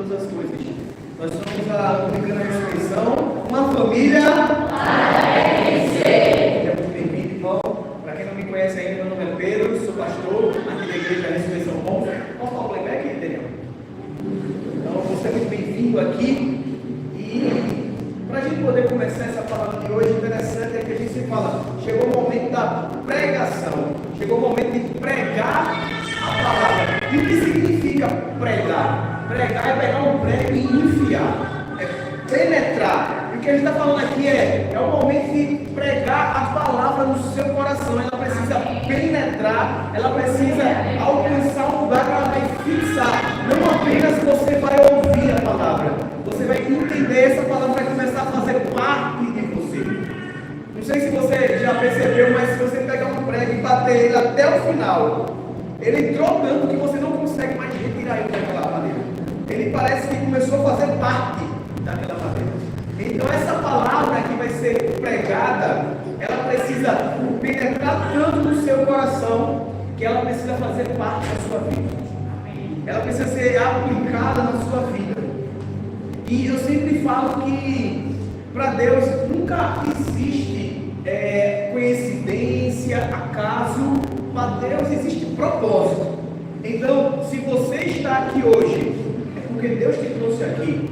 todas as coisas. Nós somos a Dominicana Ressurreição, uma família. É muito bem-vindo, irmão. Para quem não me conhece ainda, meu nome é Pedro, sou pastor aqui da Igreja da Ressurreição Bom. Posso falar o playback, Daniel? Então, você é muito bem-vindo aqui. E para a gente poder começar essa palavra de hoje, interessante é que a gente se fala, chegou o momento da pregação, chegou o momento de pregar a palavra. E o que significa pregar? Pregar é pegar um prego e enfiar, é penetrar. E o que a gente está falando aqui é o momento de pregar a palavra no seu coração. Ela precisa penetrar, ela precisa alcançar um lugar que ela vai fixar. Não apenas você vai ouvir a palavra, você vai entender, essa palavra vai começar a fazer parte de você. Não sei se você já percebeu, mas se você pegar um prego e bater ele até o final, ele entrou tanto que você não consegue mais retirar ele daquela madeira. Ele parece que começou a fazer parte daquela madeira. Então essa palavra que vai ser pregada, ela precisa penetrar tanto no seu coração, que ela precisa fazer parte da sua vida. Ela precisa ser aplicada na sua vida. E eu sempre falo que para Deus nunca existe coincidência, acaso. Para Deus existe propósito. Então, se você está aqui hoje, é porque Deus te trouxe aqui.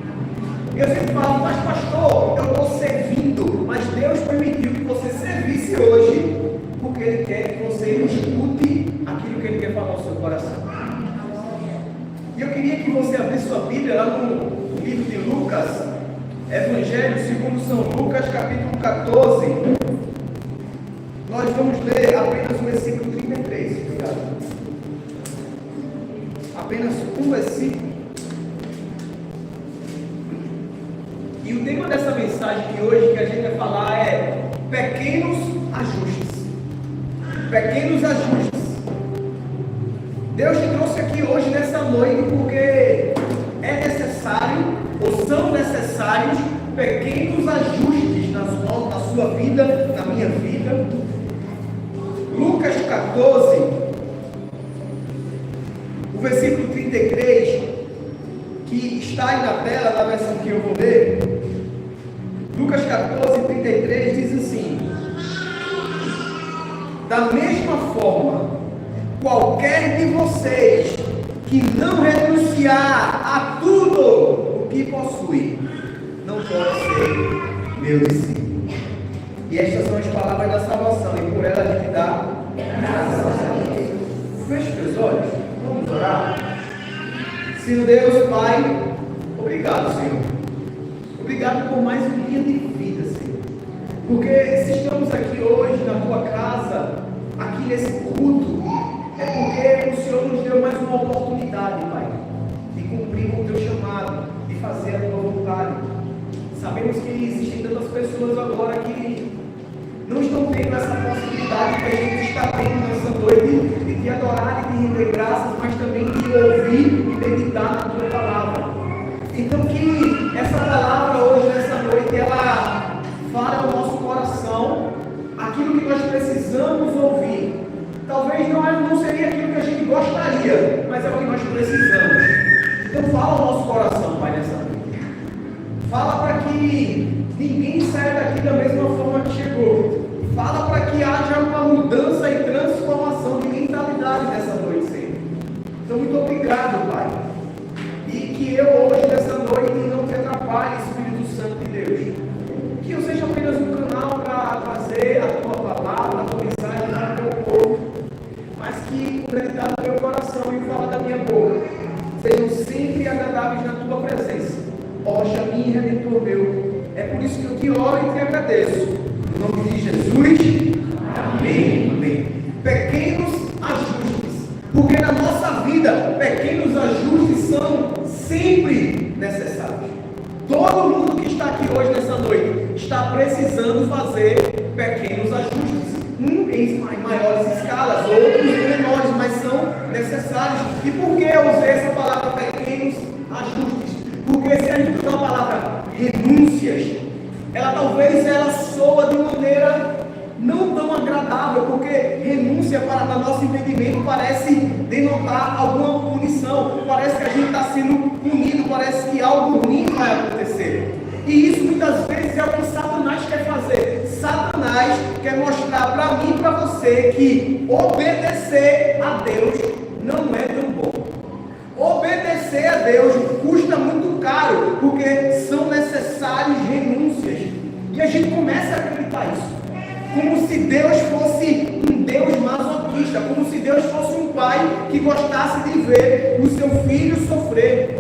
Eu sempre falo, mas pastor, eu estou servindo, mas Deus permitiu que você servisse hoje, porque Ele quer que você escute aquilo que Ele quer falar ao seu coração. E eu queria que você abrisse sua Bíblia lá no livro de Lucas, Evangelho segundo São Lucas, capítulo 14. Nós vamos ler apenas o versículo 33. Obrigado. Apenas um versículo. E o tema dessa mensagem de hoje que a gente vai falar é pequenos ajustes. Pequenos ajustes. Deus te trouxe aqui hoje nessa noite porque é necessário, ou são necessários, pequenos ajustes na sua vida, na minha vida. Lucas 14, o versículo 33, que está aí na tela, na versão que eu vou ler. Lucas 14, 33 diz assim: da mesma forma, qualquer de vocês que não renunciar a tudo o que possui, não pode ser meu discípulo. E estas são as palavras da salvação, e por ela a gente dá graças a Deus. Feche teus olhos, vamos orar. Senhor Deus, Pai, obrigado, Senhor. Obrigado por mais um dia de vida, Senhor. Porque se estamos aqui hoje na tua casa, aqui nesse culto, é porque o Senhor nos deu mais uma oportunidade, Pai, de cumprir com o teu chamado, de fazer a tua vontade. Sabemos que existem tantas pessoas agora que não estão tendo essa possibilidade que a gente está tendo nessa noite de te adorar e de render graças, mas também de ouvir e meditar na tua palavra. Então que essa palavra hoje, nessa noite, ela fale ao nosso coração aquilo que nós precisamos ouvir. Talvez não seria aquilo que a gente gostaria, mas é o que nós precisamos. Então fala ao nosso coração, Pai, nessa noite. Fala para que ninguém saia daqui da mesma forma que chegou. Fala para que haja uma mudança e transformação de mentalidade nessa noite, Senhor. Então, muito obrigado, Pai. E que eu hoje, nessa noite, não te atrapalhe, Espírito Santo de Deus. Que eu seja apenas um canal para trazer a tua palavra, a tua mensagem para o teu povo. Mas que o meditar do meu coração e o falar da minha boca sejam sempre agradáveis na tua presença. Ó, Xamim, Redentor meu. É por isso que eu te oro e te agradeço. Em nome de Jesus. Amém. Amém. Pequenos ajustes. Porque na nossa vida, pequenos ajustes são sempre necessários. Todo mundo que está aqui hoje, nessa noite, está precisando fazer pequenos ajustes. Em maiores escalas, outros em menores, mas são necessários. E por que eu usei essa palavra pequenos ajustes? Porque se a gente usar a palavra renúncias, ela soa de maneira não tão agradável, porque renúncia, para nosso entendimento, parece denotar alguma punição, parece que a gente está sendo punido, parece que algo ruim vai acontecer. E isso muitas vezes é o que Satanás quer fazer. Satanás quer mostrar para mim e para você que obedecer a Deus não é tão bom. Obedecer a Deus custa muito caro, porque são necessárias renúncias. E a gente começa a acreditar isso. Como se Deus fosse um Deus masoquista, como se Deus fosse um pai que gostasse de ver o seu filho sofrer.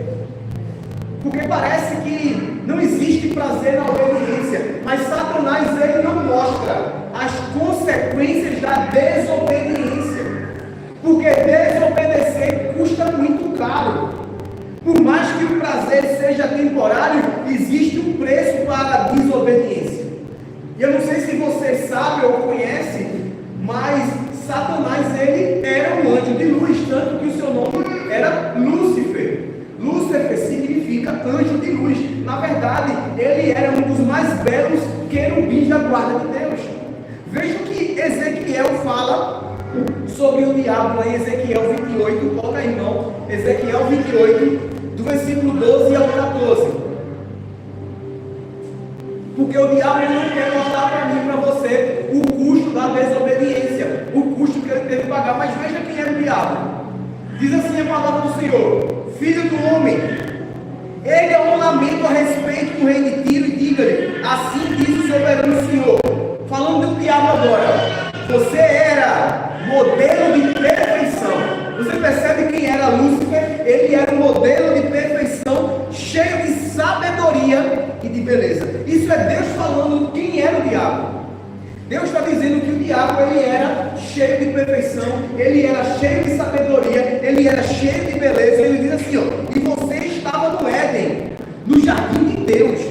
Porque parece que não existe prazer na obediência, mas Satanás ele não mostra as consequências da desobediência. Porque desobedecer custa muito caro. Por mais que o prazer seja temporário, existe um preço para a desobediência. E eu não sei se você sabe ou conhece, mas Satanás ele era um anjo de luz, tanto que o seu nome era Lúcifer. Lúcifer significa anjo de luz. Na verdade, ele era um dos mais belos querubins da guarda de Deus. Veja o que Ezequiel fala sobre o diabo lá em Ezequiel 28. Coloca aí, irmão. Ezequiel 28, do versículo 12 ao 14. Porque o diabo não quer mostrar para mim e para você o custo da desobediência, o custo que ele teve que pagar. Mas veja quem era o diabo. Diz assim a palavra do Senhor: Filho do homem, ele é um lamento a respeito do rei de Tiro, e diga-lhe: assim diz o soberano Senhor. Falando do diabo agora, você era modelo de perfeição. Você percebe quem era Lúcifer? Ele era um modelo de perfeição, cheio de sabedoria e de beleza. Isso é Deus falando quem era o diabo. Deus está dizendo que o diabo ele era cheio de perfeição, ele era cheio de sabedoria, ele era cheio de beleza. Ele diz assim, ó: e você estava no Éden, no jardim de Deus,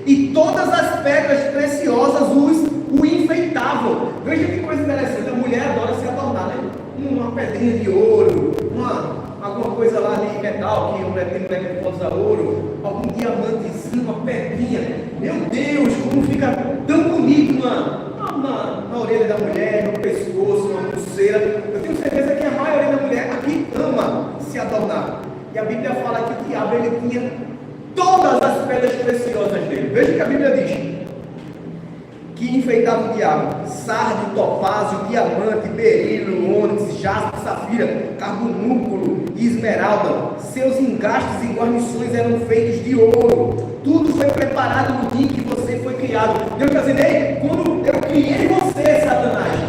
e todas as pedras preciosas o enfeitavam. Veja que coisa interessante, a mulher adora se adornar, né? Uma pedrinha de ouro, alguma coisa lá de metal, que a mulher tem que pode usar ouro, algum diamantezinho, uma pedrinha. Meu Deus, como fica tão bonito na orelha da mulher, no pescoço, uma pulseira. Eu tenho certeza que a maioria da mulher aqui ama se adornar. E a Bíblia fala que o diabo ele tinha todas as pedras preciosas dele. Veja o que a Bíblia diz: que enfeitava o diabo: sardio, topázio, diamante, berilo, ônix, jaspe, safira, carbonúculo e esmeralda. Seus engastes e guarnições eram feitos de ouro. Tudo foi preparado no dia que você foi criado. Deus está dizendo: ei, quando eu criei você, Satanás,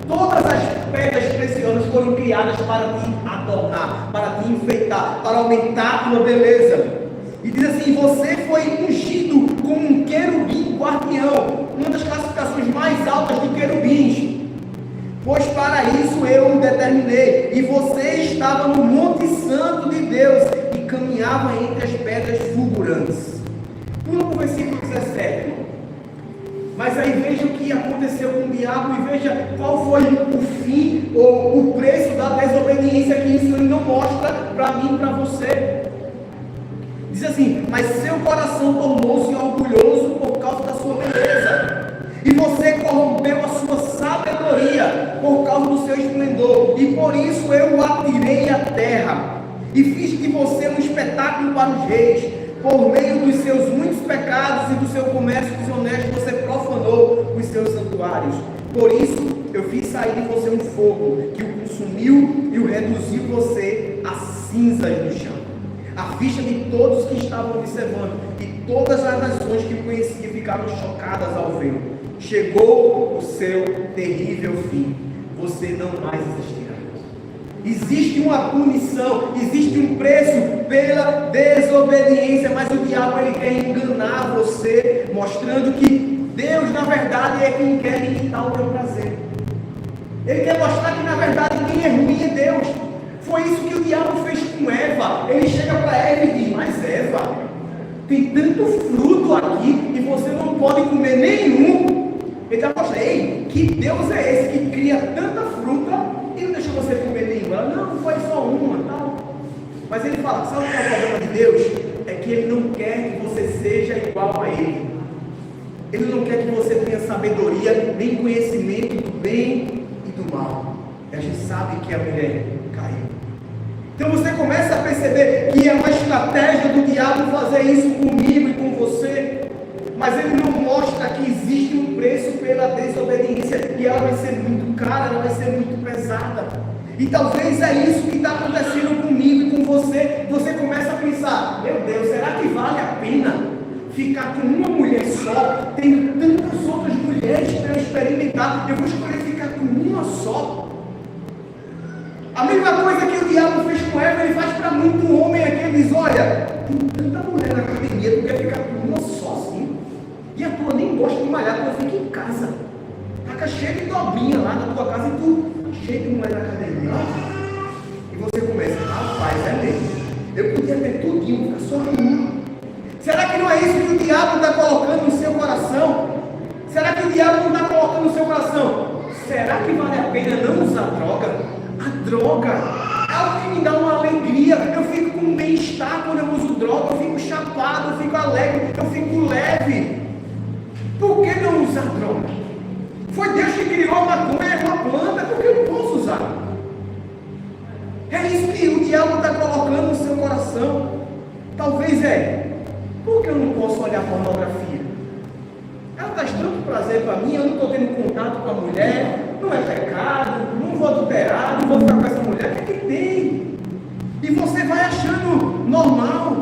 todas as pedras preciosas foram criadas para te adornar, para te enfeitar, para aumentar a tua beleza. E diz assim: você foi ungido como um querubim guardião, uma das classificações mais altas de querubins. Pois para isso eu o determinei, e você estava no Monte Santo de Deus, e caminhava entre as pedras fulgurantes. Pula para o versículo 17. Mas aí veja o que aconteceu com o diabo, e veja qual foi o fim, ou o preço da desobediência, que isso ele não mostra para mim e para você. Diz assim: mas seu coração tornou-se orgulhoso por causa da sua beleza, e você corrompeu a sua sabedoria por causa do seu esplendor, e por isso eu o atirei à terra, e fiz de você um espetáculo para os reis. Por meio dos seus muitos pecados e do seu comércio desonesto, você profanou os seus santuários. Por isso eu fiz sair de você um fogo que o consumiu e o reduziu você a cinzas no chão, à vista de todos que estavam observando, e todas as nações que o conheciam ficaram chocadas ao vê-lo. Chegou o seu terrível fim, você não mais existirá. Existe uma punição, existe um preço pela desobediência, mas o diabo ele quer enganar você, mostrando que Deus na verdade é quem quer limitar o teu prazer. Ele quer mostrar que na verdade quem é ruim é Deus. Foi isso que o diabo fez com Eva. Ele chega para Eva e diz: mas Eva, tem tanto fruto aqui e você não pode comer nenhum. Ele está mostrando: ei, que Deus é esse que cria tanta fruta e não deixou você comer nenhuma? Ela: não, foi só uma, tal. Mas ele fala: sabe qual é o problema de Deus? É que Ele não quer que você seja igual a Ele. Ele não quer que você tenha sabedoria, nem conhecimento do bem e do mal. E a gente sabe que a mulher caiu. Então você começa a perceber que é uma estratégia do diabo fazer isso comigo e com você, mas ele não mostra que existe um preço pela desobediência e ela vai ser muito cara, ela vai ser muito pesada. E talvez é isso que está acontecendo comigo e com você. Você começa a pensar: meu Deus, será que vale a pena ficar com uma mulher só? Tem tantas outras mulheres para eu experimentar, eu vou escolher ficar com uma só. A mesma coisa que o diabo fez com Eva, ele faz para muito homem aqui. Ele diz: olha, tem tanta mulher na academia, tu quer ficar com uma só assim? E a tua nem gosta de malhar, tu fica em casa. Taca cheio de dobrinha lá na tua casa e tu cheio de mulher na academia. E você começa: rapaz, é mesmo, eu podia ter tudinho, ficar só com uma. Será que não é isso que o diabo está colocando no seu coração? Será que o diabo não está colocando no seu coração? Será que vale a pena não usar droga? A droga é algo que me dá uma alegria. Eu fico com bem-estar quando eu uso droga. Eu fico chapado, eu fico alegre, eu fico leve. Por que não usar droga? Foi Deus que criou a maconha, uma planta, por que eu não posso usar? É isso que o diabo está colocando no seu coração. Talvez por que eu não posso olhar pornografia? Ela traz tanto prazer para mim, eu não estou tendo contato com a mulher, não é pecado, não vou adulterar, não vou ficar com essa mulher, o que tem? E você vai achando normal.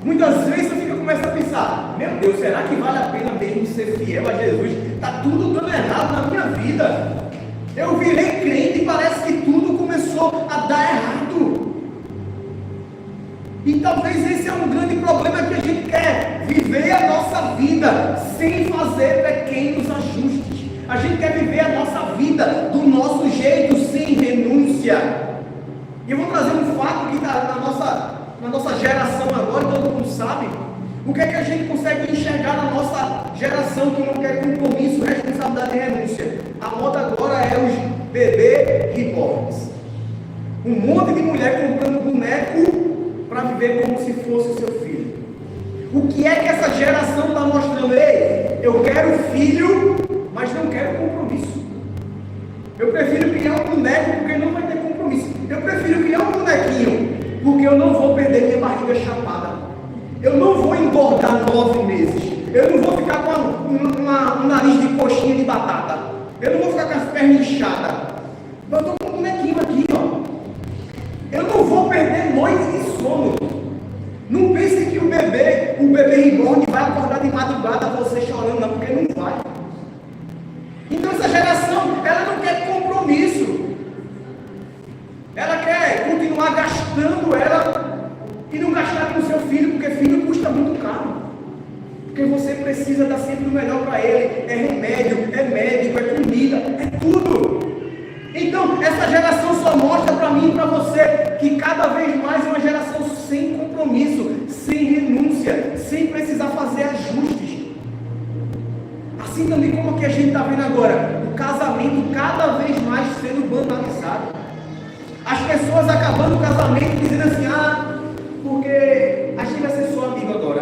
Muitas vezes você começa a pensar: meu Deus, será que vale a pena mesmo ser fiel a Jesus? Está tudo dando errado na minha vida. Eu virei crente e parece que tudo começou a dar errado. E talvez esse é um grande problema, que a gente quer viver a nossa vida sem fazer pequenos ajustes. A gente quer viver a nossa vida do nosso jeito, sem renúncia. E eu vou trazer um fato que está na nossa geração agora, todo mundo sabe. O que é que a gente consegue enxergar na nossa geração que não quer compromisso, responsabilidade e renúncia? A moda agora é os bebê reborns. Um monte de mulher comprando boneco para viver como se fosse o seu filho. O que é que essa geração está mostrando? Ei, eu quero filho, mas não quero compromisso. Eu prefiro criar um boneco porque não vai ter compromisso. Eu prefiro criar um bonequinho porque eu não vou perder minha barriga chapada. Eu não vou engordar 9 meses. Eu não vou ficar com um nariz de coxinha de batata. Eu não vou ficar com as pernas inchadas. Eu estou com um bonequinho aqui, ó. Eu não vou perder noite de sono. Não pense que o bebê reborn vai acordar de madrugada você chorando, não, porque não vai. Então essa geração, ela não quer compromisso. Ela quer continuar gastando ela e não gastar com o seu filho, porque filho custa muito caro. Porque você precisa dar sempre o melhor para ele. É remédio, é médico, é comida, é tudo. Então, essa geração só mostra para mim e para você que cada vez mais é uma geração sem compromisso, sem renúncia, sem precisar fazer ajustes. Assim também como que a gente está vendo agora, o casamento cada vez mais sendo banalizado. As pessoas acabando o casamento dizendo assim: porque a gente vai ser só amigo agora.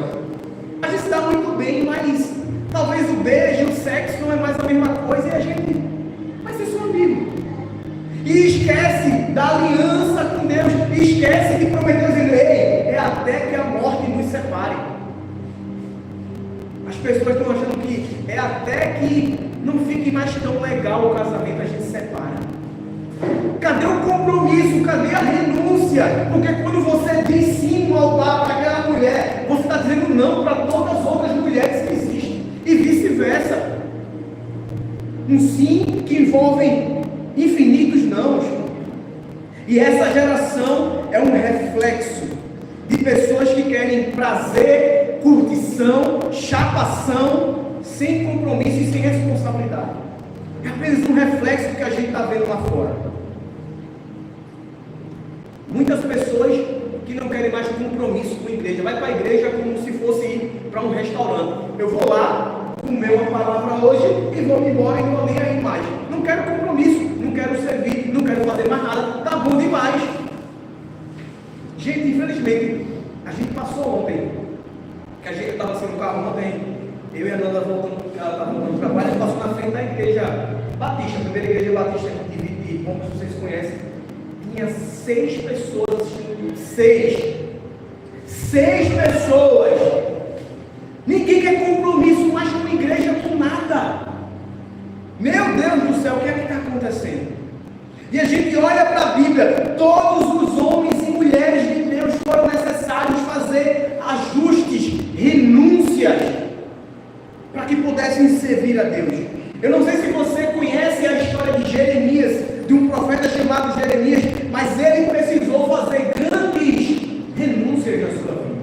A gente se dá muito bem, mas talvez o beijo, o sexo não é mais a mesma coisa e a gente vai ser só amigo. E esquece da aliança com Deus, esquece que prometeu dizer: ei, é até que a morte nos separe. As pessoas estão achando que é até que não fique mais tão legal o casamento, a gente separa. Cadê o compromisso? Cadê a renúncia? Porque quando você diz sim no altar para aquela mulher, você está dizendo não para todas as outras mulheres que existem. E vice-versa. Um sim que envolve infinitos nãos. E essa geração é um reflexo de pessoas que querem prazer, curtição, chapação, sem compromisso e sem responsabilidade. É apenas um reflexo do que a gente está vendo lá fora. Muitas pessoas que não querem mais compromisso com a igreja, vai para a igreja como se fosse ir para um restaurante. Eu vou lá, comer uma palavra hoje e vou embora e não vou nem aí mais. Não quero compromisso, não quero servir, não quero fazer mais nada, tá bom demais. Gente, infelizmente, a gente passou ontem, que a gente estava assim no carro ontem, eu e a Nanda voltando, ela estava voltando do trabalho, a gente passou na frente da igreja Batista, a primeira igreja Batista aqui de Pombos, vocês conhecem. tinha 6 pessoas assistindo. 6 pessoas. Ninguém quer compromisso mais com a igreja, com nada. Meu Deus do céu, o que é que está acontecendo? E a gente olha para a Bíblia, todos os homens e mulheres de Deus foram necessários fazer ajustes, renúncias, para que pudessem servir a Deus. Eu não sei se você conhece a história de Jeremias, de um profeta chamado Jeremias, mas ele precisou fazer grandes renúncias na sua vida.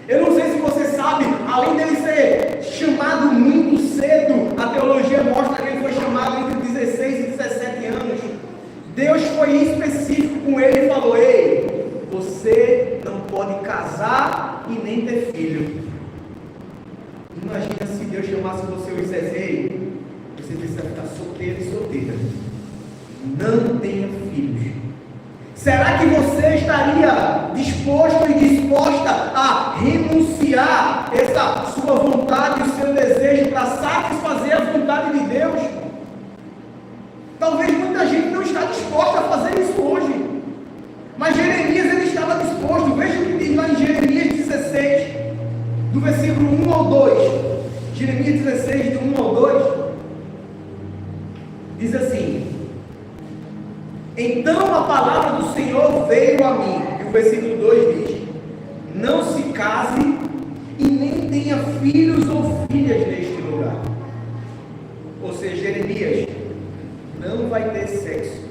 Eu não sei se você sabe, além dele ser chamado muito cedo, a teologia mostra que ele foi chamado entre 16 e 17 anos. Deus foi específico com ele e falou: ei, você não pode casar e nem ter filho. Imagina se Deus chamasse você e dissesse: ei, você precisa ficar solteiro e solteira, não tenha filhos. Será que você estaria disposto e disposta a renunciar essa sua vontade, o seu desejo para satisfazer a vontade de Deus? Talvez muita gente não está disposta a fazer isso hoje, mas Jeremias ele estava disposto. Veja o que diz lá em Jeremias 16, do versículo 1 ao 2. Jeremias 16, do 1 ao 2, diz assim: então a palavra do Senhor veio a mim. E o versículo 2 diz: não se case e nem tenha filhos ou filhas neste lugar. Ou seja, Jeremias, não vai ter sexo,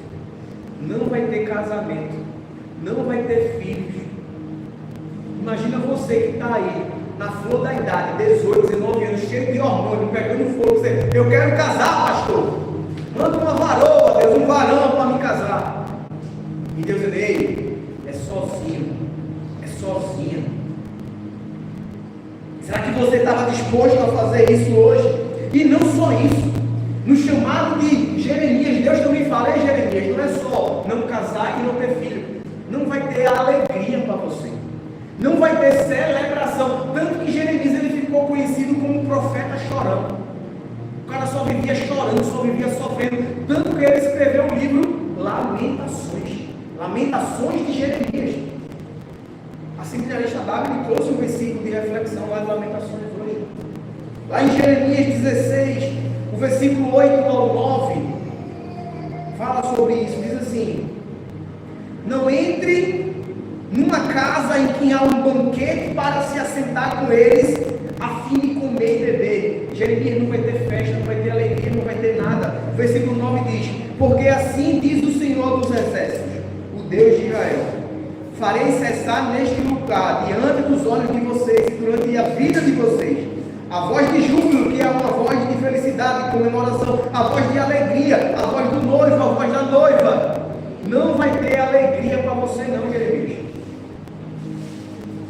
não vai ter casamento, não vai ter filhos. Imagina você que está aí, na flor da idade, 18, 19 anos, cheio de hormônio, pegando fogo. Você: eu quero casar, pastor. Manda uma varoa, Deus, um varão para me casar. E Deus diz: ei, é sozinho, é sozinha. Será que você estava disposto a fazer isso hoje? E não só isso, no chamado de Jeremias, Deus também fala: ei, Jeremias, não é só não casar e não ter filho, não vai ter alegria para você, não vai ter celebração. Tanto que Jeremias ele ficou conhecido como um profeta chorão. O cara só vivia chorando, só vivia sofrendo. Tanto que ele escreveu o livro Lamentações de Jeremias. A seminarista Davi me trouxe um versículo de reflexão lá de Lamentações hoje. Lá em Jeremias 16, o versículo 8 ao 9, fala sobre isso. Diz assim: não entre numa casa em que há um banquete para se assentar com eles, a fim de comer e beber. Jeremias não vai ter festa, não vai ter alegria, não vai ter nada. O versículo 9 diz: porque assim diz o Senhor dos Exércitos, o Deus de Israel: farei cessar neste lugar, diante dos olhos de vocês, e durante a vida de vocês, a voz de júbilo, que é uma voz de felicidade, de comemoração, a voz de alegria, a voz do noivo, a voz da noiva. Não vai ter alegria para você não, Jeremias.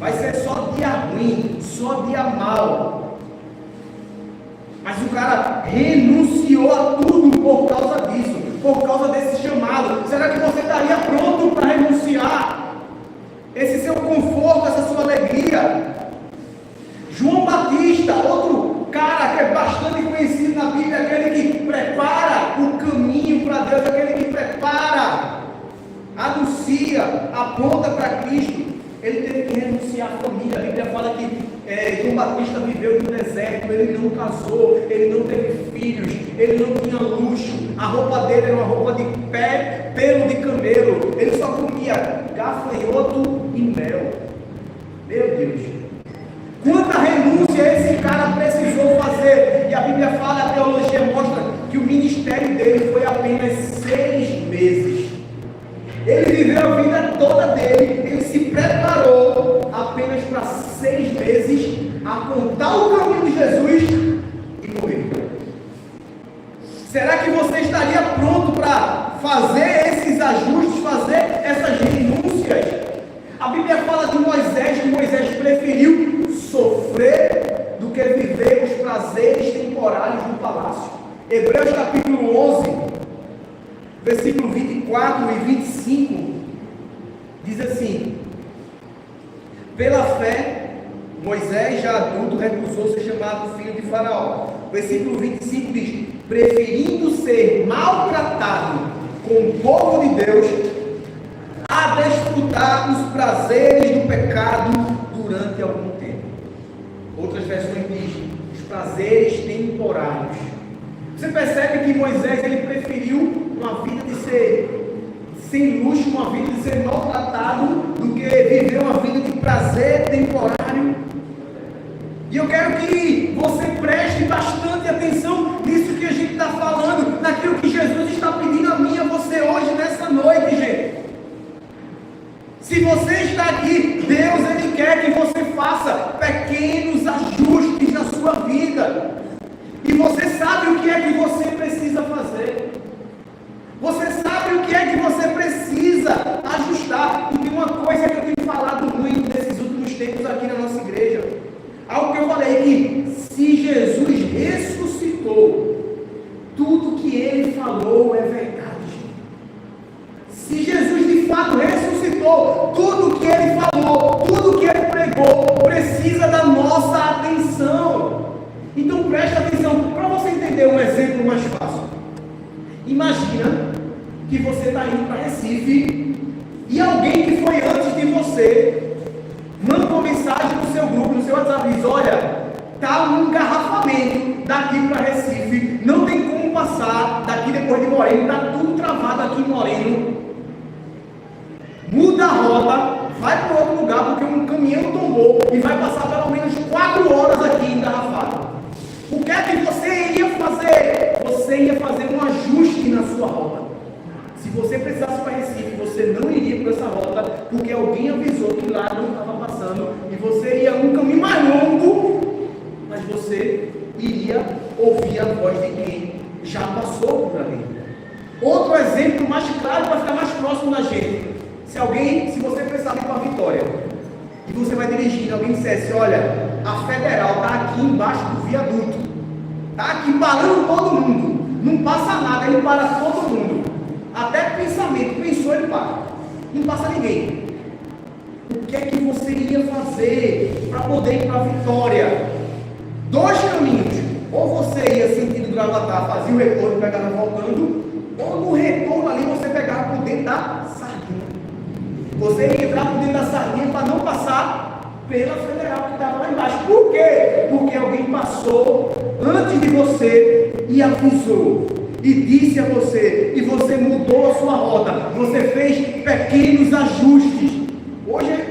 Vai ser só dia ruim, só dia mal. Mas o cara renunciou a tudo por causa disso, por causa desse chamado. Será que você estaria pronto para renunciar esse seu conforto, essa sua alegria? João Batista, outro cara que é bastante conhecido na Bíblia, aquele que prepara o caminho para Deus, aquele que prepara, anuncia, aponta para Cristo. Ele teve que renunciar à família. A Bíblia fala que João Batista viveu no deserto, ele não casou, ele não teve filhos, ele não tinha luxo, a roupa dele era uma roupa de pelo de camelo, ele só comia gafanhoto e mel. Meu Deus, quanta renúncia esse cara precisou fazer! E a Bíblia fala, a teologia mostra que o ministério dele foi apenas 6 meses. Ele viveu a vida toda dele, ele se preparou apenas para 6 meses apontar o caminho de Jesus e morrer. Será que você estaria pronto para fazer esses ajustes, fazer essas renúncias? A Bíblia fala de Moisés, que Moisés preferiu sofrer do que viver os prazeres temporários do palácio. Hebreus capítulo 11, versículo 24 e 25, diz assim: pela fé, Moisés, já adulto, recusou ser chamado filho de Faraó. Versículo 25 diz: preferindo ser maltratado com o povo de Deus, desfrutar os prazeres do pecado durante algum tempo. Outras versões dizem, os prazeres temporários. Você percebe que Moisés, ele preferiu uma vida de ser sem luxo, uma vida de ser maltratado, do que viver uma vida de prazer temporário. E eu quero que você preste bastante atenção nisso que a gente está falando, naquilo que Jesus está pedindo a mim e a você hoje, nessa noite, gente. Se você está aqui, Deus, Ele quer que você faça pequenos ajustes na sua vida. E você sabe o que é que você precisa fazer. Você sabe o que é que você precisa ajustar. E tem uma coisa que eu tenho falado muito nesses últimos tempos aqui na nossa igreja. Algo que eu falei que se Jesus ressuscitou, tudo que Ele falou é verdade. Se Jesus de fato ressuscitou, tudo que Ele falou, tudo que Ele pregou, precisa da nossa atenção. Então preste atenção, para você entender um exemplo mais fácil. Imagina que você está indo para Recife e alguém que foi antes de você manda uma mensagem no seu grupo, no seu WhatsApp, diz: olha, está um engarrafamento daqui para Recife, não tem como passar daqui depois de Moreno, está tudo travado aqui em Moreno, muda a rota, vai para outro lugar porque um caminhão tombou e vai passar pelo menos 4 horas aqui engarrafado. O que é que você iria fazer? Você ia fazer um ajuste na sua rota. Se você precisasse para Recife, você não iria por essa rota, porque alguém avisou que lá não estava passando, e você ia um caminho mais longo, mas você iria ouvir a voz de quem já passou por ali. Outro exemplo mais claro, para ficar mais próximo da gente: se você precisar ir para a Vitória, e você vai dirigindo, alguém dissesse: olha, a Federal está aqui embaixo do viaduto, está aqui parando todo mundo, não passa nada, ele para todo mundo, até pensamento, pensou, ele para, não passa ninguém. O que é que você iria fazer para poder ir para a Vitória? 2 caminhos: ou você ia sentido Gravatar, fazia o retorno, pegava voltando, ou no retorno ali você pegava por dentro da sardinha. Você ia entrar por dentro da sardinha para não passar pela Federal que estava lá embaixo. Por quê? Porque alguém passou antes de você e avisou, e disse a você, e você mudou a sua rota, você fez pequenos ajustes. Hoje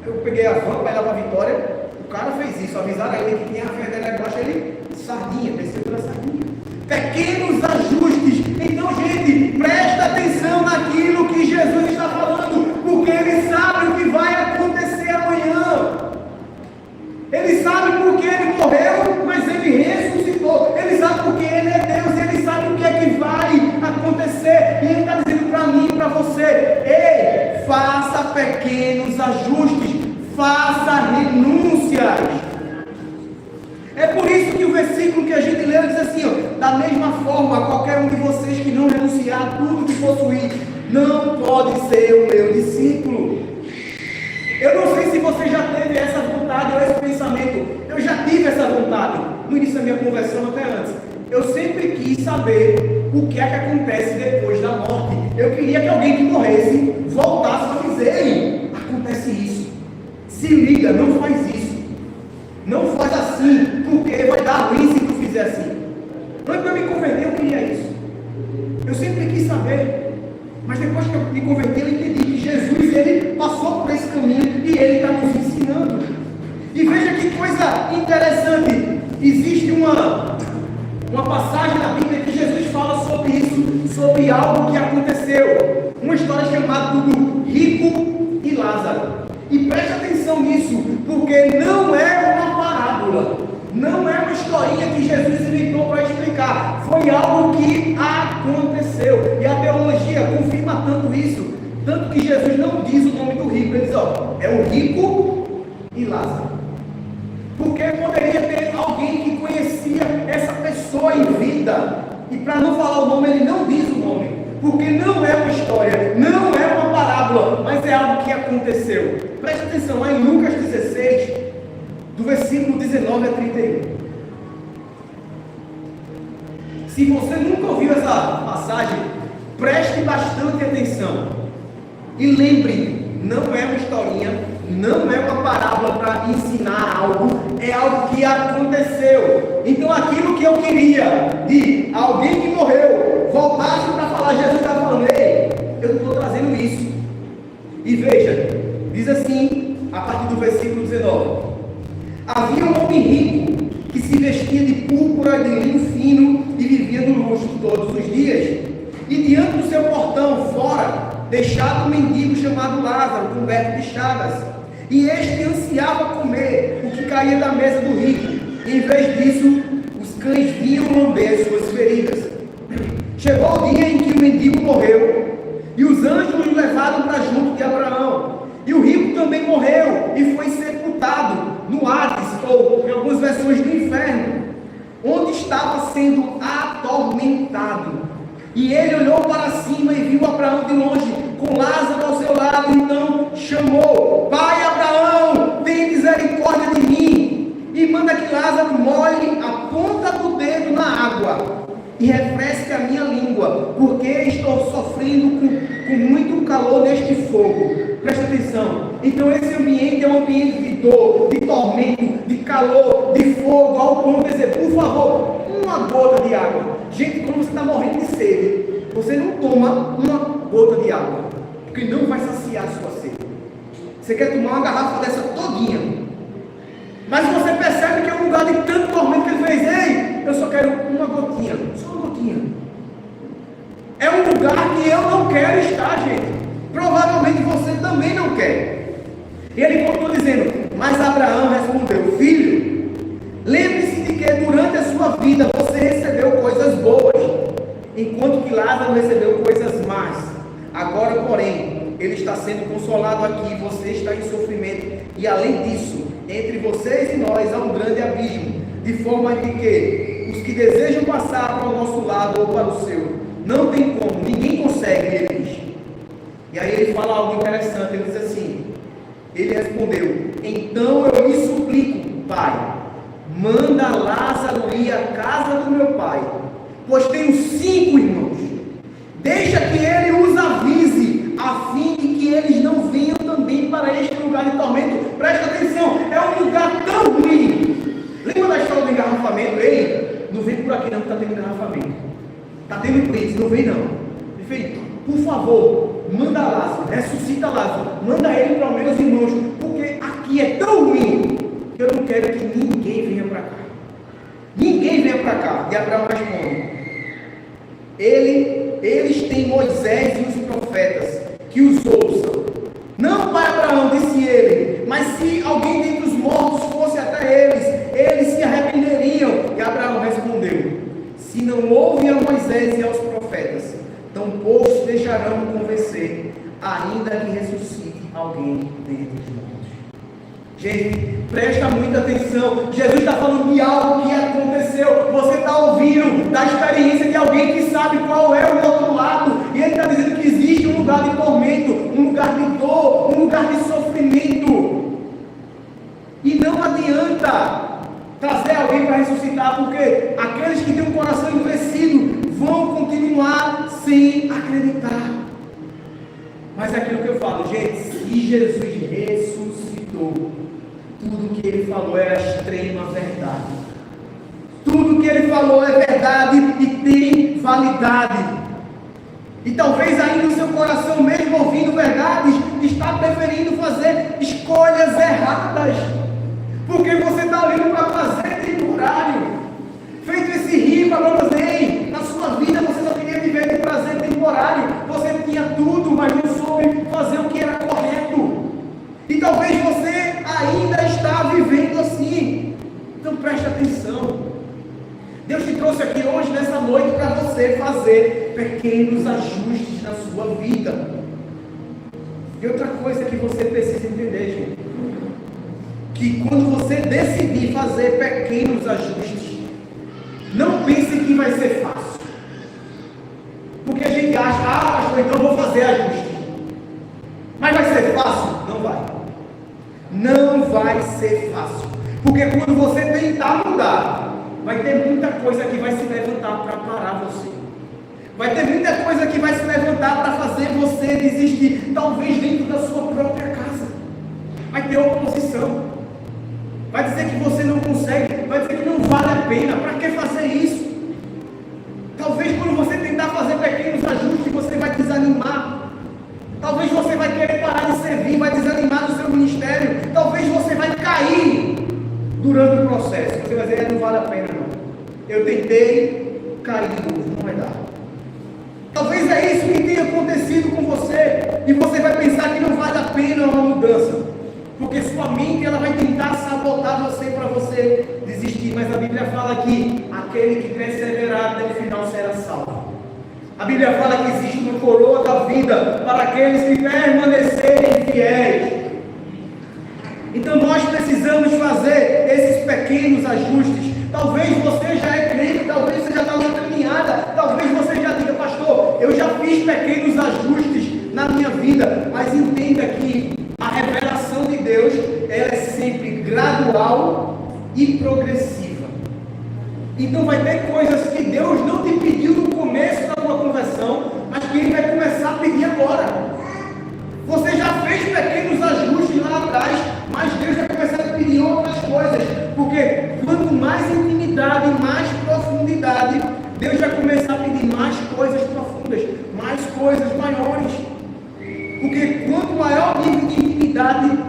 eu peguei a van para ir lá para a Vitória, o cara fez isso, avisaram ele que tinha a Federal embaixo, ele, sardinha, desceu pela sardinha. Pequenos ajustes. Então, gente, presta atenção naquilo que Jesus está falando, porque Ele sabe o que vai acontecer amanhã. Ele sabe porque Ele morreu, mas Ele ressuscitou. Ele sabe porque Ele é Deus, Ele sabe o que é que vai acontecer. E Ele está dizendo para mim e para você: ei, faça pequenos ajustes, faça renúncias. É por isso que o versículo que a gente leu diz assim: ó, da mesma forma, qualquer um de vocês que não renunciar a tudo que possuir, não pode ser o meu discípulo. Eu não sei se você já teve essa vontade ou esse pensamento. Eu já tive essa vontade no início da minha conversão, até antes. Eu sempre quis saber o que é que acontece depois da morte. Eu queria que alguém que morresse voltasse para dizer: ei, acontece isso, se liga, não faz isso, não faz assim, porque vai dar ruim se tu fizer assim. Antes de eu me converter, eu queria isso. Eu sempre quis saber. Mas depois que eu me converti, eu entendi que Jesus, Ele passou por esse caminho e Ele está nos ensinando. E veja que coisa interessante. Existe uma passagem na Bíblia que Jesus fala sobre isso, sobre algo que aconteceu. Uma história chamada do rico e Lázaro. E preste atenção nisso, porque não é uma parábola, não é uma historinha que Jesus inventou para explicar, foi algo que aconteceu. E a teologia confirma tanto isso, tanto que Jesus não diz o nome do rico, ele diz: ó, é o rico e Lázaro. Porque poderia ter alguém que conhecia essa pessoa em vida, e para não falar o nome, ele não diz o nome, porque não é uma história, não é uma parábola, mas é algo que aconteceu. Preste atenção, lá em Lucas 16, do versículo 19 a 31. Se você nunca ouviu essa passagem, preste bastante atenção e lembre não é uma historinha, não é uma parábola para ensinar algo, é algo que aconteceu. Então aquilo que eu queria de alguém que morreu voltasse para falar, Jesus está falando, ei, eu estou trazendo isso. E veja, diz assim, a partir do versículo 19: havia um homem rico que se vestia de púrpura e de linho fino e vivia no luxo todos os dias. E diante do seu portão, fora, deixava um mendigo chamado Lázaro, coberto de chagas. E este ansiava comer o que caía da mesa do rico. E em vez disso, os cães vinham lamber suas feridas. Chegou o dia em que o mendigo morreu, e os anjos o levaram para junto de Abraão. E o rico também morreu e foi sepultado no Hades, ou em algumas versões do inferno, onde estava sendo atormentado. E ele olhou para cima e viu Abraão de longe, com Lázaro ao seu lado. Então chamou: pai Abraão, tem misericórdia de mim, e manda que Lázaro molhe a ponta do dedo na água e refresque a minha língua, porque estou sofrendo com muito calor neste fogo. Presta atenção. Então esse ambiente é um ambiente de dor, de tormento, de calor, de fogo, ao ponto de dizer, por favor, uma gota de água. Gente, quando você está morrendo de sede, você não toma uma gota de água, porque não vai saciar a sua sede. Você quer tomar uma garrafa dessa todinha, mas você percebe que é um lugar de tanto tormento que ele fez, ei, eu só quero uma gotinha, só uma gotinha. É um lugar que eu não quero estar, gente. Provavelmente você também não quer. E ele continuou dizendo, mas Abraão respondeu, filho, lembre-se de que durante a sua vida você recebeu coisas boas, enquanto que Lázaro recebeu coisas más. Agora, porém, ele está sendo consolado aqui, você está em sofrimento, e além disso, entre vocês e nós há um grande abismo, de forma de que os que desejam passar para o nosso lado ou para o seu, não tem como, ninguém consegue, ele diz. E aí ele fala algo interessante, ele diz assim, ele respondeu, então eu lhe suplico, pai, manda Lázaro ir à casa do meu pai, pois tenho 5 irmãos, deixa que ele os avise, a fim de que eles não venham também para este lugar de tormento. Presta atenção, é um lugar tão ruim. Lembra da história do engarrafamento? Ei, não vem por aqui não, que está tendo engarrafamento, está tendo crise, não vem não. Perfeito? Por favor, manda Lázaro, ressuscita Lázaro, manda ele para os meus irmãos, porque aqui é tão ruim, que eu não quero que ninguém venha para cá. Ninguém venha para cá. E Abraão responde, eles têm Moisés e os profetas, que os ouçam. Não para Abraão, disse ele, mas se alguém dentre os mortos fosse até eles se arrependeriam. E Abraão respondeu, se não ouvem a Moisés e aos profetas, tampouco se deixarão convencer, ainda que ressuscite alguém dentre os mortos. Gente, presta muita atenção. Jesus está falando de algo que aconteceu. Você está ouvindo da experiência de alguém que sabe qual é o outro lado. E ele está dizendo que existe um lugar de tormento, um lugar de dor, um lugar de sofrimento. E não adianta trazer alguém para ressuscitar, porque aqueles que têm um coração endurecido vão continuar sem acreditar. Mas é aquilo que eu falo, gente, se Jesus ressuscitou, tudo que ele falou é a extrema verdade. Tudo que ele falou é verdade e tem validade. E talvez ainda o seu coração, mesmo ouvindo verdades, está preferindo fazer escolhas erradas, porque você está olhando para prazer temporário, feito esse rio para você. Na sua vida você só queria viver de prazer temporário. Você tinha tudo, mas não soube fazer o que era correto. E talvez você ainda está vivendo assim. Então preste atenção. Deus te trouxe aqui hoje, nessa noite, para você fazer pequenos ajustes na sua vida. E outra coisa que você precisa entender, gente, que quando você decidir fazer pequenos ajustes, não pense que vai ser fácil. Porque a gente acha, pastor, então vou fazer ajuste. Mas vai ser fácil? Não vai. Não vai ser fácil. Porque quando você tentar mudar, vai ter muita coisa que vai se levantar para parar você. Vai ter muita coisa que vai se levantar para fazer você desistir, talvez dentro da sua própria casa. Vai ter oposição. Vai dizer que você não consegue, vai dizer que não vale a pena. Para que fazer isso? Talvez quando você tentar fazer pequenos ajustes, você vai desanimar. Talvez você vai querer parar de servir, vai desanimar do seu ministério. Talvez você vai cair durante o processo. Você vai dizer, não vale a pena não. Eu tentei, caí de novo, não vai dar. Talvez é isso que tenha acontecido com você. E você vai pensar que não vale a pena uma mudança. Porque sua mente ela vai tentar sabotar você para você desistir. Mas a Bíblia fala que aquele que perseverar até o final será salvo. A Bíblia fala que existe uma coroa da vida para aqueles que permanecerem fiéis. Então nós precisamos fazer esses pequenos ajustes. Talvez você já é crente, talvez você já está na caminhada, talvez você já diga, pastor, eu já fiz pequenos ajustes na minha vida, mas entenda que a revelação de Deus, ela é sempre gradual e progressiva. Então vai ter coisas que Deus não te pediu no começo da tua conversão, mas que Ele vai começar a pedir agora. Você já fez pequenos ajustes lá atrás, mas Deus vai começar a pedir outras coisas, porque quanto mais intimidade, mais profundidade, Deus vai começar a pedir mais coisas profundas, mais coisas maiores. Porque quanto maior o nível de intimidade,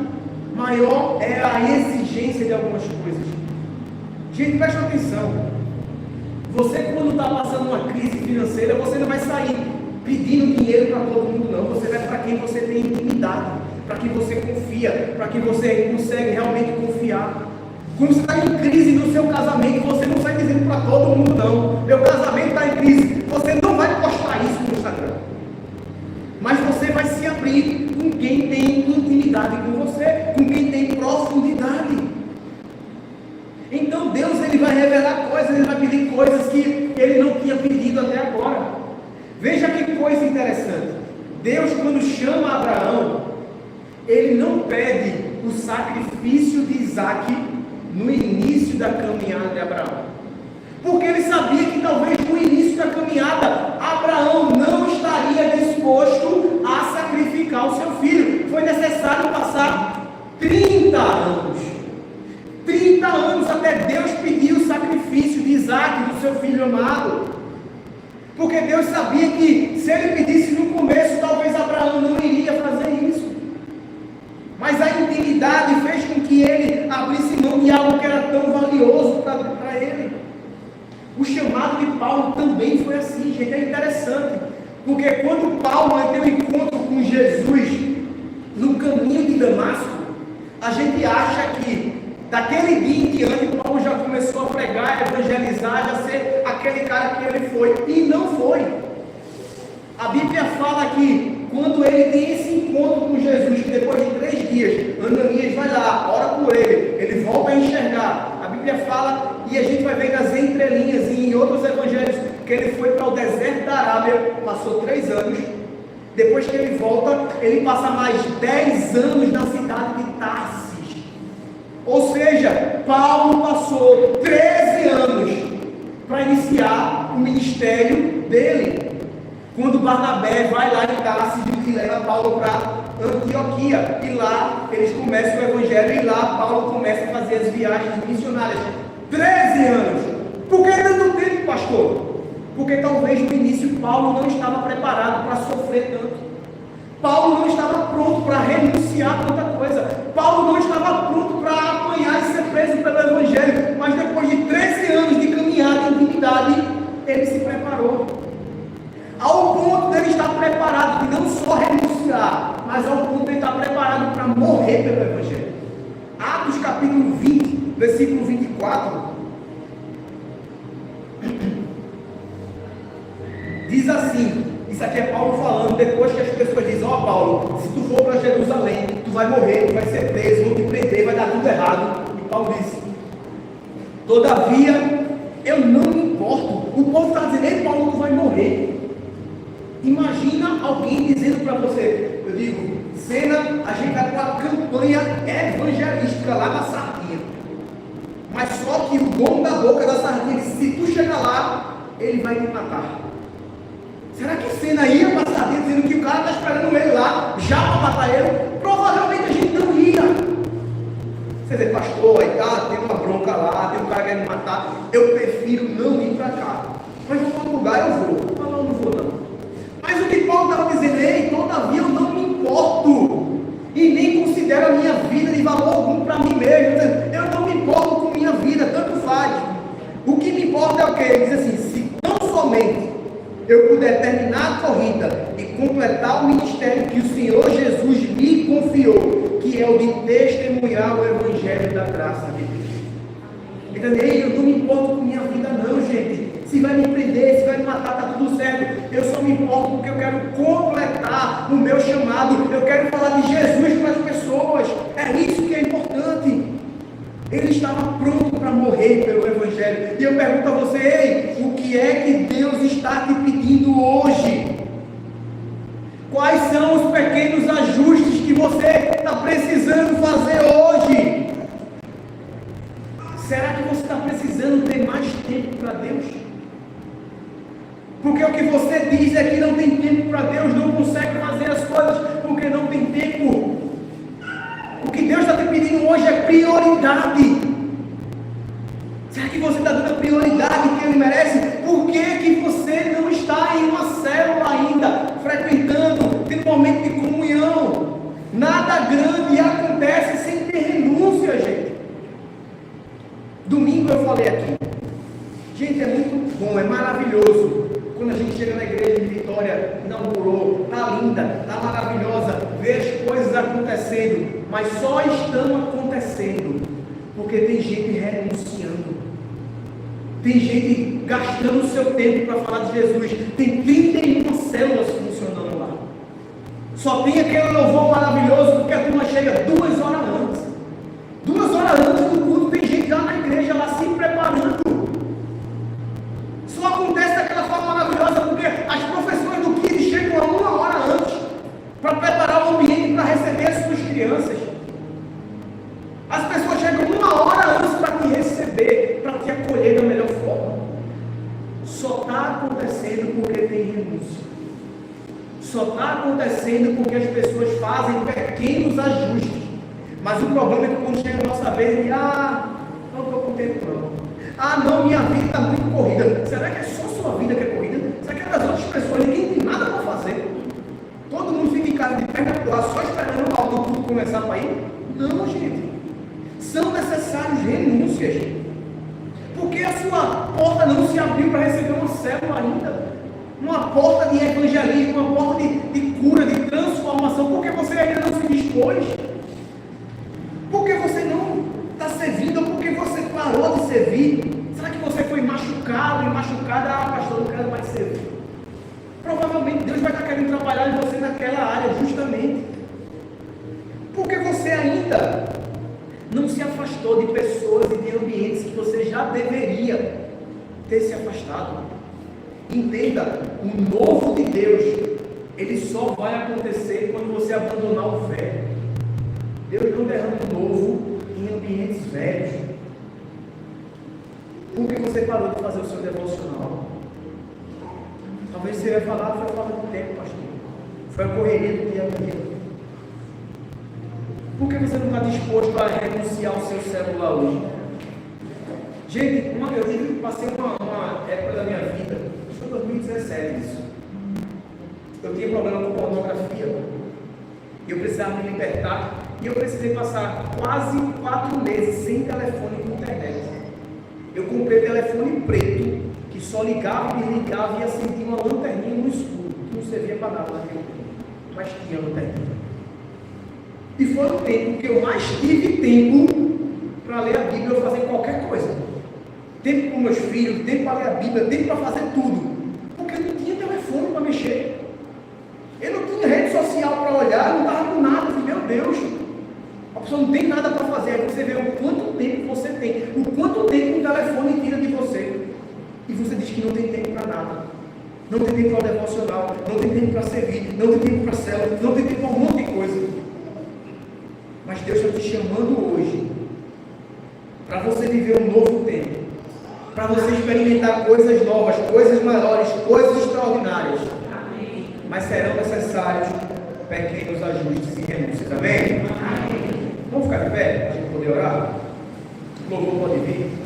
maior é a exigência de algumas coisas. Gente, preste atenção. Você, quando está passando uma crise financeira, você não vai sair pedindo dinheiro para todo mundo, não. Você vai para quem você tem intimidade, para quem você confia, para quem você consegue realmente confiar. Quando você está em crise no seu casamento, você não sai dizendo para todo mundo, não. Meu casamento está em crise. Você não vai postar isso no Instagram. Mas você vai se abrir com quem tem intimidade com você, com quem tem profundidade. Então Deus ele vai revelar coisas, Ele vai pedir coisas que Ele não tinha pedido até agora. Veja que coisa interessante. Deus, quando chama Abraão, Ele não pede o sacrifício de Isaac no início da caminhada de Abraão. Porque Ele sabia que talvez no início da caminhada, Abraão não estaria disposto a sacrificar o seu filho. Foi necessário passar 30 anos. 30 anos até Deus pedir o sacrifício de Isaac, do seu filho amado. Porque Deus sabia que se Ele pedisse no começo, talvez Abraão não iria fazer isso. Mas a intimidade fez com que ele abrisse mão de algo que era tão valioso para ele. O chamado de Paulo também foi assim, gente, é interessante. Porque quando Paulo vai ter um encontro com Jesus no caminho de Damasco, a gente acha que daquele dia em diante Paulo já começou a pregar, a evangelizar, já ser aquele cara que ele foi. E não foi. A Bíblia fala que quando ele tem esse encontro com Jesus, que depois de 3 dias, Ananias vai lá, ora por ele volta a enxergar. A Bíblia fala, e a gente vai ver nas entrelinhas e em outros evangelhos, que ele foi para o deserto da Arábia, passou 3 anos. Depois que ele volta, ele passa mais 10 anos na cidade de Tarsis. Ou seja, Paulo passou 13 anos para iniciar o ministério dele. Quando Barnabé vai lá em Tarsis e leva Paulo para Antioquia, e lá eles começam o evangelho, e lá Paulo começa a fazer as viagens missionárias. 13 anos. Por que tanto tempo, pastor? Porque talvez no início Paulo não estava preparado para sofrer tanto. Paulo não estava pronto para renunciar a tanta coisa. Paulo não estava pronto para apanhar e ser preso pelo evangelho. Mas depois de 13 anos de caminhada e intimidade, ele se preparou. Ao ponto de ele estar preparado de não só renunciar, mas ao ponto de ele estar preparado para morrer pelo evangelho. Atos capítulo 20, versículo 24. Diz assim, isso aqui é Paulo falando, depois que as pessoas dizem, ó Paulo, se tu for para Jerusalém, tu vai morrer, tu vai ser preso, vão te prender, vai dar tudo errado. E Paulo disse, todavia, eu não me importo. O povo está dizendo, ei Paulo, tu vai morrer. Imagina alguém dizendo para você, eu digo, Sena, a gente vai para uma campanha evangelística lá na Sardinha. Mas só que o dono da boca da Sardinha disse, se tu chegar lá, ele vai te matar. Será que Senna ia passar dentro dizendo que o cara está esperando ele lá, já para matar ele? Provavelmente a gente não ia. Você vê, pastor, aí tá, tem uma bronca lá, tem um cara querendo me matar, eu prefiro não ir para cá. Mas em outro lugar eu vou. Mas não vou não. Mas o que Paulo estava dizendo, ei, todavia eu não me importo. E nem considero a minha vida de valor algum para mim mesmo. Eu não me importo com minha vida, tanto faz. O que me importa é o quê? Ele diz assim, se tão somente eu puder terminar a corrida e completar o ministério que o Senhor Jesus me confiou, que é o de testemunhar o Evangelho da graça de Deus. Então, ei, eu não me importo com minha vida não, gente. Se vai me prender, se vai me matar, está tudo certo. Eu só me importo porque eu quero completar o meu chamado. Eu quero falar de Jesus para as pessoas. É isso que é importante. Ele estava pronto para morrer pelo Evangelho. E eu pergunto a você, ei, o que é que Deus está te pedindo hoje? Quais são os pequenos ajustes que você está precisando fazer hoje? Será que você está precisando ter mais tempo para Deus? Porque o que você diz é que não tem tempo para Deus, não consegue fazer as coisas porque não tem tempo. O que Deus está te pedindo hoje é prioridade. Será que você está dando a prioridade que Ele merece? Por que você não está em uma célula ainda, frequentando, tendo um momento de comunhão? Nada grande acontece sem ter renúncia, gente. Domingo eu falei aqui. Gente, é muito bom, é maravilhoso. Quando a gente chega na igreja de Vitória, inaugurou, está linda, está maravilhosa, vê as coisas acontecendo, mas só estão acontecendo porque tem gente renunciando, tem gente gastando o seu tempo para falar de Jesus, tem 31 células funcionando lá, só tem aquele louvor maravilhoso porque a turma chega 2 horas antes, 2 horas antes do culto, tem gente lá na igreja, lá se preparando. Só acontece daquela forma maravilhosa porque as professoras do Kids chegam a 1 hora antes para preparar o ambiente para receber as suas crianças. As pessoas chegam 1 hora antes para te receber, para te acolher da melhor forma. Só está acontecendo porque tem renúncia. Só está acontecendo porque as pessoas fazem pequenos ajustes. Mas o problema é que quando chega a nossa vez, não estou com tempo não. Não, minha vida está muito corrida. Será que é só sua vida que é corrida? Será que é das outras pessoas? Ninguém tem nada para fazer. Todo mundo fica em casa de perna pro ar, só esperando o alto tudo começar para ir? Não, gente. São necessários renúncias. Porque a sua porta não se abriu para receber uma célula ainda. Uma porta de evangelismo, uma porta de cura, de transformação. Porque você ainda não se dispôs? Porque você não está servindo ou porque você parou de servir? Será que você foi machucado e machucada? Pastor, não quero mais servir. Provavelmente Deus vai estar querendo trabalhar em você naquela área, justamente. Porque você ainda não se afastou de pessoas e de ambientes que você já deveria ter se afastado. Entenda, o novo de Deus, ele só vai acontecer quando você abandonar o velho. Deus não derrama o novo em ambientes velhos. Porque você parou de fazer o seu devocional? Talvez você vai falar, foi falta de tempo, pastor. Foi a correria do dia a dia. Por que você não está disposto a renunciar ao seu celular hoje? Gente, eu passei uma época da minha vida, foi em 2017 isso. Eu tinha problema com pornografia. Eu precisava me libertar. E eu precisei passar quase 4 meses sem telefone e internet. Eu comprei telefone preto, que só ligava e desligava e ia sentir uma lanterninha no escuro, que não servia para nada naquele tempo, mas tinha lanterninha. E foi o tempo que eu mais tive tempo para ler a Bíblia ou fazer qualquer coisa. Tempo com meus filhos, tempo para ler a Bíblia, tempo para fazer tudo. Porque eu não tinha telefone para mexer. Eu não tinha rede social para olhar, não estava com nada. Meu Deus, a pessoa não tem nada para fazer. Aí você vê o quanto tempo você tem, o quanto tempo o telefone tira de você. E você diz que não tem tempo para nada. Não tem tempo para o devocional, não tem tempo para servir, não tem tempo para a célula, não tem tempo para um monte de coisa. Mas Deus está te chamando hoje para você viver um novo tempo, para você experimentar coisas novas, coisas maiores, coisas extraordinárias. mas serão necessários pequenos ajustes e renúncias. Amém? Vamos ficar de pé para a gente poder orar? O louvor pode vir.